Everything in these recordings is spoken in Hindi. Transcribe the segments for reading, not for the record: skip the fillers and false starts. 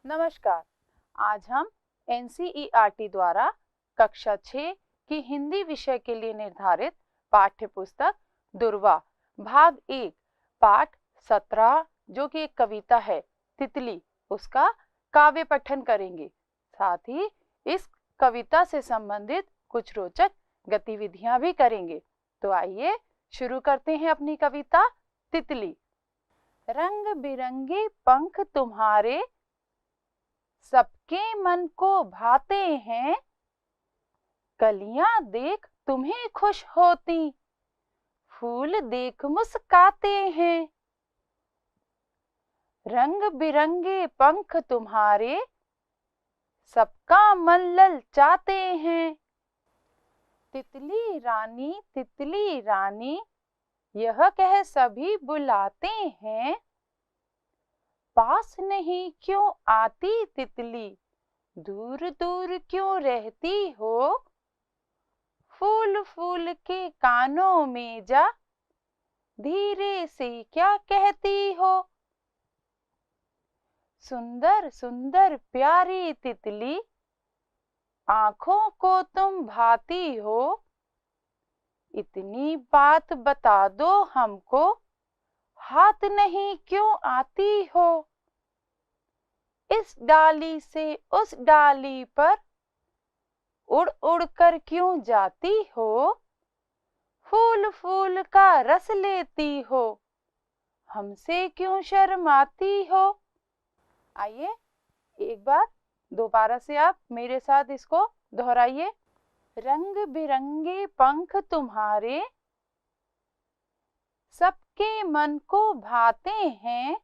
नमस्कार। आज हम एनसीईआरटी द्वारा कक्षा 6 की हिंदी विषय के लिए निर्धारित पाठ्य पुस्तक दुर्वा भाग 1 पाठ 17 जो कि एक कविता है तितली, उसका काव्य पठन करेंगे। साथ ही इस कविता से संबंधित कुछ रोचक गतिविधियां भी करेंगे। तो आइए शुरू करते हैं अपनी कविता तितली। रंग बिरंगे पंख तुम्हारे सबके मन को भाते हैं, कलियां देख तुम्हें खुश होती, फूल देख मुस्काते हैं। रंग बिरंगे पंख तुम्हारे सबका मन ललचाते हैं। तितली रानी यह कह सभी बुलाते हैं, पास नहीं क्यों आती तितली, दूर दूर क्यों रहती हो। फूल फूल के कानों में जा, धीरे से क्या कहती हो। सुंदर सुंदर प्यारी तितली, आंखों को तुम भाती हो, इतनी बात बता दो हमको, हाथ नहीं क्यों आती हो। इस डाली से उस डाली पर उड़ उड़ कर क्यों जाती हो, फूल फूल का रस लेती हो, हमसे क्यों शर्माती हो। आइए एक बार दोबारा से आप मेरे साथ इसको दोहराइए। रंग बिरंगे पंख तुम्हारे सबके मन को भाते हैं,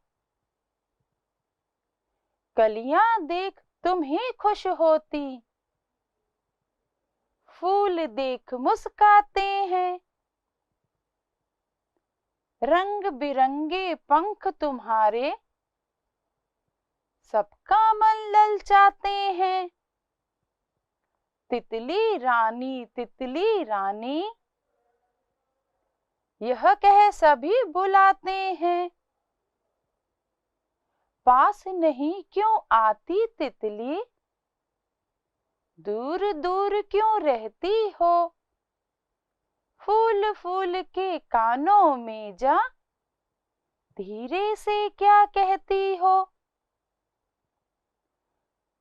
कलियां देख तुम्हें खुश होती, फूल देख मुस्काते हैं। रंग बिरंगे पंख तुम्हारे सबका मन ललचाते हैं। तितली रानी यह कह सभी बुलाते हैं, पास नहीं क्यों आती तितली, दूर दूर क्यों रहती हो। फूल फूल के कानों में जा, धीरे से क्या कहती हो।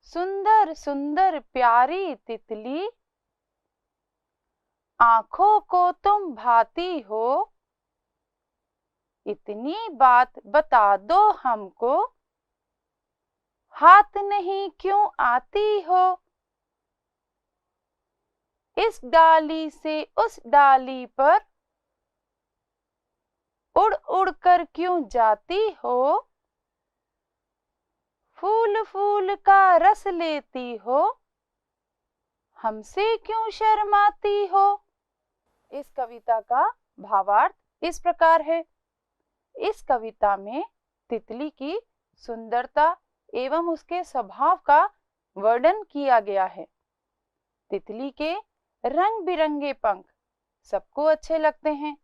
सुंदर सुंदर प्यारी तितली, आंखों को तुम भाती हो, इतनी बात बता दो हमको, हाथ नहीं क्यों आती हो। इस डाली से उस डाली पर उड़ उड़ कर क्यों जाती हो, फूल फूल का रस लेती हो, हमसे क्यों शर्माती हो। इस कविता का भावार्थ इस प्रकार है। इस कविता में तितली की सुंदरता एवं उसके स्वभाव का वर्णन किया गया है। तितली के रंग बिरंगे पंख सबको अच्छे लगते हैं,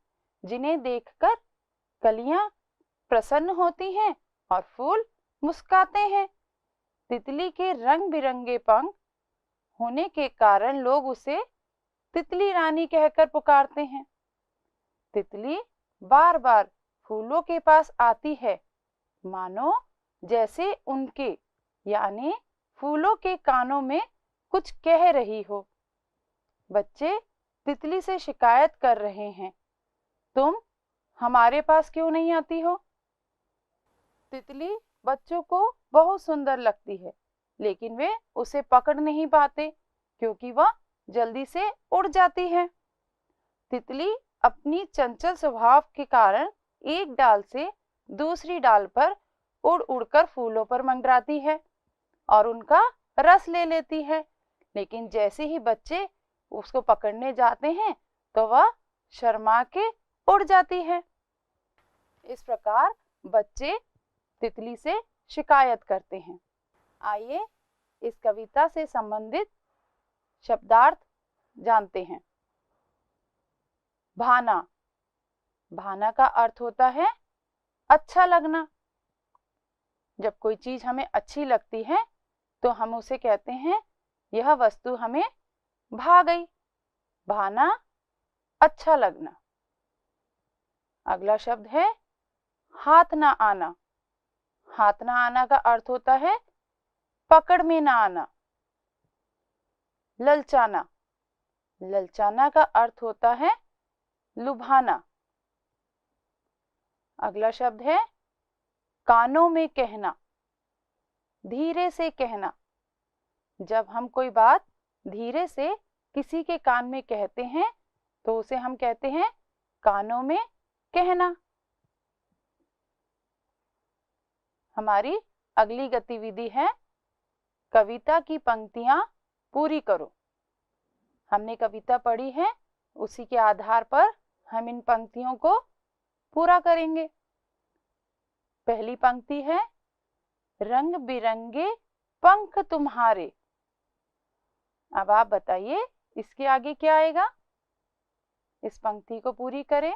जिन्हें देखकर कलियां प्रसन्न होती हैं और फूल मुस्काते हैं। तितली के रंग बिरंगे पंख होने के कारण लोग उसे तितली रानी कहकर पुकारते हैं। तितली बार बार फूलों के पास आती है, मानो जैसे उनके यानी फूलों के कानों में कुछ कह रही हो। बच्चे तितली से शिकायत कर रहे हैं, तुम हमारे पास क्यों नहीं आती हो। तितली बच्चों को बहुत सुंदर लगती है, लेकिन वे उसे पकड़ नहीं पाते क्योंकि वह जल्दी से उड़ जाती है। तितली अपनी चंचल स्वभाव के कारण एक डाल से दूसरी डाल पर उड़ उड़कर फूलों पर मंडराती है और उनका रस ले लेती है, लेकिन जैसे ही बच्चे उसको पकड़ने जाते हैं तो वह शर्मा के उड़ जाती है। इस प्रकार बच्चे तितली से शिकायत करते हैं। आइए इस कविता से संबंधित शब्दार्थ जानते हैं। भाना, भाना का अर्थ होता है अच्छा लगना। जब कोई चीज हमें अच्छी लगती है तो हम उसे कहते हैं यह वस्तु हमें भा गई। भाना, अच्छा लगना। अगला शब्द है हाथ ना आना। हाथ ना आना का अर्थ होता है पकड़ में ना आना। ललचाना। ललचाना का अर्थ होता है लुभाना। अगला शब्द है कानों में कहना। धीरे से कहना। जब हम कोई बात धीरे से किसी के कान में कहते हैं तो उसे हम कहते हैं कानों में कहना। हमारी अगली गतिविधि है कविता की पंक्तियां पूरी करो। हमने कविता पढ़ी है, उसी के आधार पर हम इन पंक्तियों को पूरा करेंगे। पहली पंक्ति है रंग बिरंगे पंख तुम्हारे। अब आप बताइए इसके आगे क्या आएगा। इस पंक्ति को पूरी करें।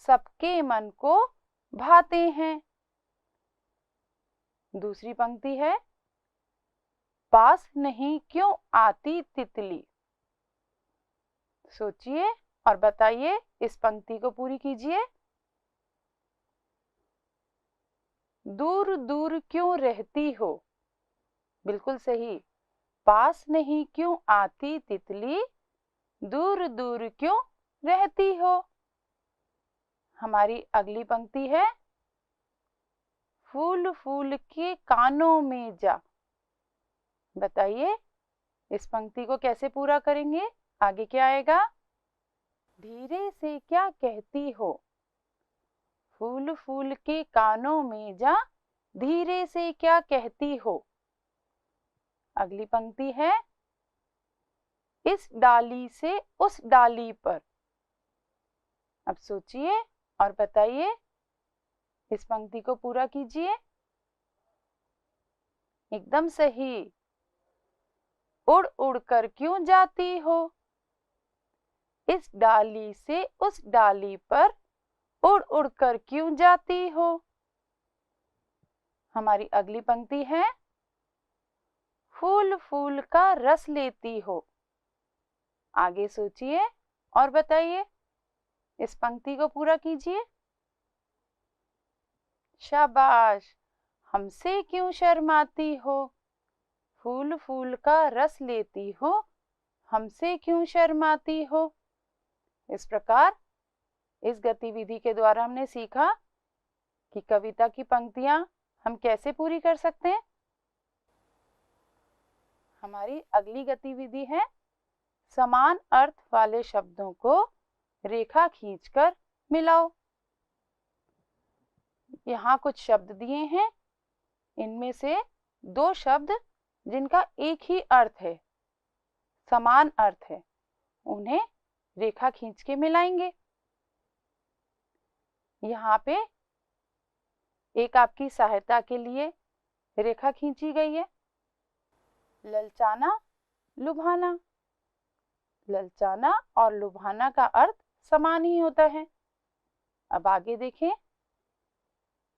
सबके मन को भाते हैं। दूसरी पंक्ति है पास नहीं क्यों आती तितली। सोचिए और बताइए, इस पंक्ति को पूरी कीजिए। दूर दूर क्यों रहती हो। बिल्कुल सही। पास नहीं क्यों आती तितली, दूर दूर क्यों रहती हो। हमारी अगली पंक्ति है फूल फूल के कानों में जा। बताइए इस पंक्ति को कैसे पूरा करेंगे। आगे क्या आएगा। धीरे से क्या कहती हो। फूल फूल के कानों में जा, धीरे से क्या कहती हो। अगली पंक्ति है इस डाली से उस डाली पर। अब सोचिए और बताइए, इस पंक्ति को पूरा कीजिए। एकदम सही। उड़ उड़ कर क्यों जाती हो। इस डाली से उस डाली पर उड़ उड़ कर क्यों जाती हो। हमारी अगली पंक्ति है फूल फूल का रस लेती हो। आगे सोचिए और बताइए, इस पंक्ति को पूरा कीजिए। शाबाश। हमसे क्यों शर्माती हो। फूल फूल का रस लेती हो, हमसे क्यों शर्माती हो। इस प्रकार इस गतिविधि के द्वारा हमने सीखा कि कविता की पंक्तियां हम कैसे पूरी कर सकते हैं। हमारी अगली गतिविधि है समान अर्थ वाले शब्दों को रेखा खींचकर मिलाओ। यहाँ कुछ शब्द दिए हैं, इनमें से दो शब्द जिनका एक ही अर्थ है, समान अर्थ है, उन्हें रेखा खींच के मिलाएंगे। यहाँ पे एक आपकी सहायता के लिए रेखा खींची गई है। ललचाना, लुभाना। ललचाना और लुभाना का अर्थ समान ही होता है। अब आगे देखें।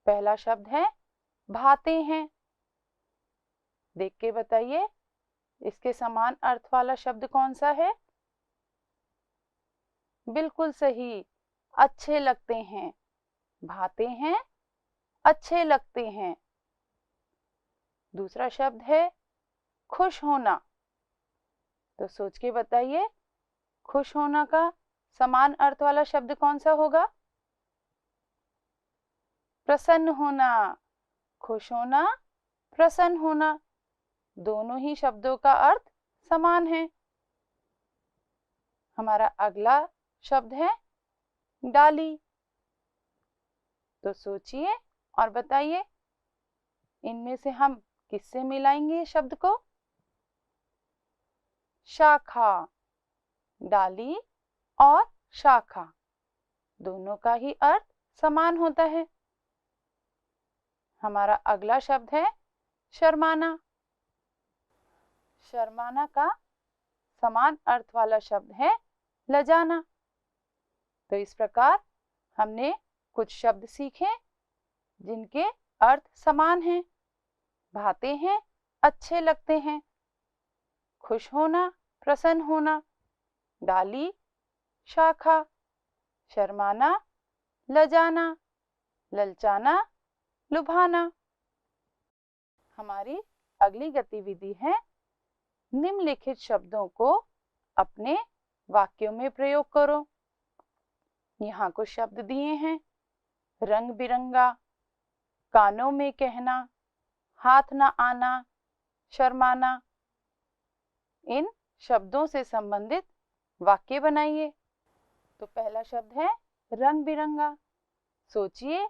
पहला शब्द है भाते हैं। देख के बताइए इसके समान अर्थ वाला शब्द कौन सा है। बिल्कुल सही, अच्छे लगते हैं। भाते हैं, अच्छे लगते हैं। दूसरा शब्द है खुश होना। तो सोच के बताइए खुश होना का समान अर्थ वाला शब्द कौन सा होगा। प्रसन्न होना। खुश होना, प्रसन्न होना, दोनों ही शब्दों का अर्थ समान है। हमारा अगला शब्द है डाली। तो सोचिए और बताइए इनमें से हम किससे मिलाएंगे शब्द को। शाखा। डाली और शाखा दोनों का ही अर्थ समान होता है। हमारा अगला शब्द है शर्माना। शर्माना का समान अर्थ वाला शब्द है लजाना। तो इस प्रकार हमने कुछ शब्द सीखे जिनके अर्थ समान हैं, भाते हैं, अच्छे लगते हैं। खुश होना, प्रसन्न होना, डाली, शाखा, शर्माना, लजाना, ललचाना, लुभाना। हमारी अगली गतिविधि है निम्नलिखित शब्दों को अपने वाक्यों में प्रयोग करो। यहाँ कुछ शब्द दिए हैं, रंग बिरंगा, कानों में कहना, हाथ न आना, शर्माना। इन शब्दों से संबंधित वाक्य बनाइए। तो पहला शब्द है रंग बिरंगा। सोचिए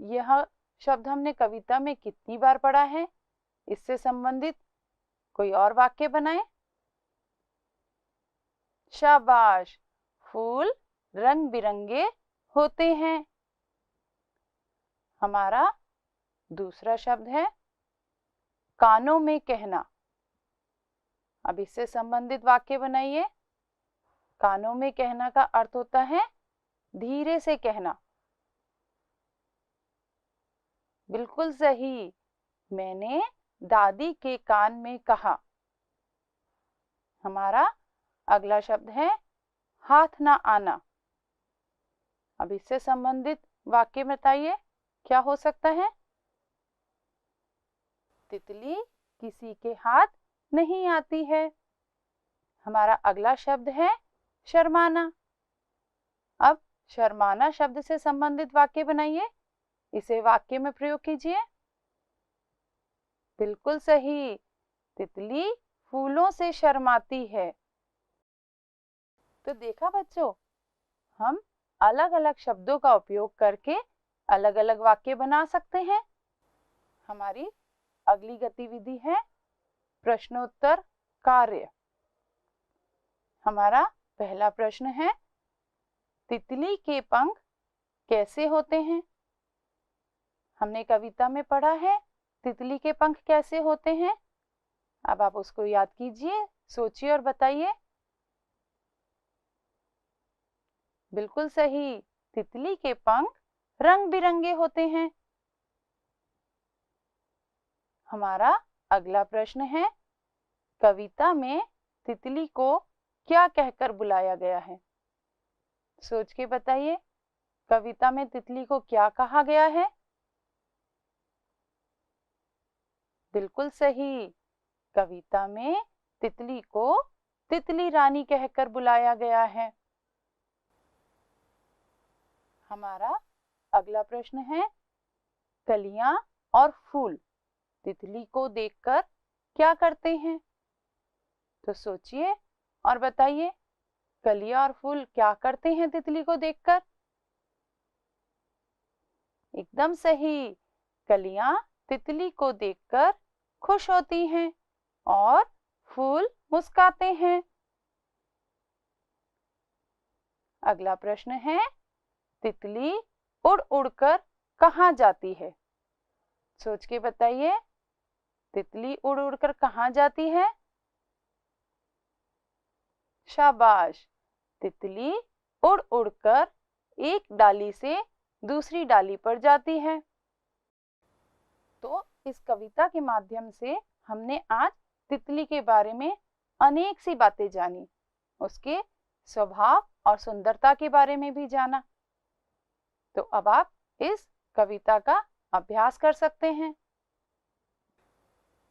यह शब्द हमने कविता में कितनी बार पढ़ा है। इससे संबंधित कोई और वाक्य बनाएं। शाबाश, फूल रंग बिरंगे होते हैं। हमारा दूसरा शब्द है कानों में कहना। अब इससे संबंधित वाक्य बनाइए। कानों में कहना का अर्थ होता है धीरे से कहना। बिल्कुल सही, मैंने दादी के कान में कहा। हमारा अगला शब्द है हाथ ना आना। अब इससे संबंधित वाक्य बताइए, क्या हो सकता है? तितली किसी के हाथ नहीं आती है। हमारा अगला शब्द है शर्माना। अब शर्माना शब्द से संबंधित वाक्य बनाइए, इसे वाक्य में प्रयोग कीजिए। बिल्कुल सही, तितली फूलों से शर्माती है। तो देखा बच्चों, हम अलग अलग शब्दों का उपयोग करके अलग अलग वाक्य बना सकते हैं। हमारी अगली गतिविधि है प्रश्नोत्तर कार्य। हमारा पहला प्रश्न है तितली के पंख कैसे होते हैं? हमने कविता में पढ़ा है तितली के पंख कैसे होते हैं। अब आप उसको याद कीजिए, सोचिए और बताइए। बिल्कुल सही, तितली के पंख रंग बिरंगे होते हैं। हमारा अगला प्रश्न है कविता में तितली को क्या कहकर बुलाया गया है? सोच के बताइए, कविता में तितली को क्या कहा गया है? बिल्कुल सही, कविता में तितली को तितली रानी कहकर बुलाया गया है। हमारा अगला प्रश्न है कलियां और फूल तितली को देखकर क्या करते हैं? तो सोचिए और बताइए, कलियां और फूल क्या करते हैं तितली को देखकर? एकदम सही, कलियां तितली को देखकर खुश होती हैं और फूल मुस्कुराते हैं। अगला प्रश्न है तितली उड़ उड़कर कहाँ जाती है? सोच के बताइए, तितली उड़ उड़कर कहाँ जाती है? शाबाश, तितली उड़ उड़कर एक डाली से दूसरी डाली पर जाती है। तो इस कविता के माध्यम से हमने आज तितली के बारे में अनेक सी बातें जानी, उसके स्वभाव और सुंदरता के बारे में भी जाना। तो अब आप इस कविता का अभ्यास कर सकते हैं।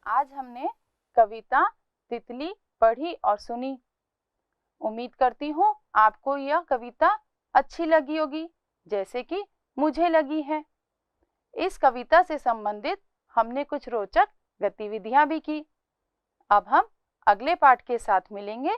आज हमने कविता तितली पढ़ी और सुनी। उम्मीद करती हूँ आपको यह कविता अच्छी लगी होगी, जैसे कि मुझे लगी है। इस कविता से संबंधित हमने कुछ रोचक गतिविधियां भी की। अब हम अगले पाठ के साथ मिलेंगे।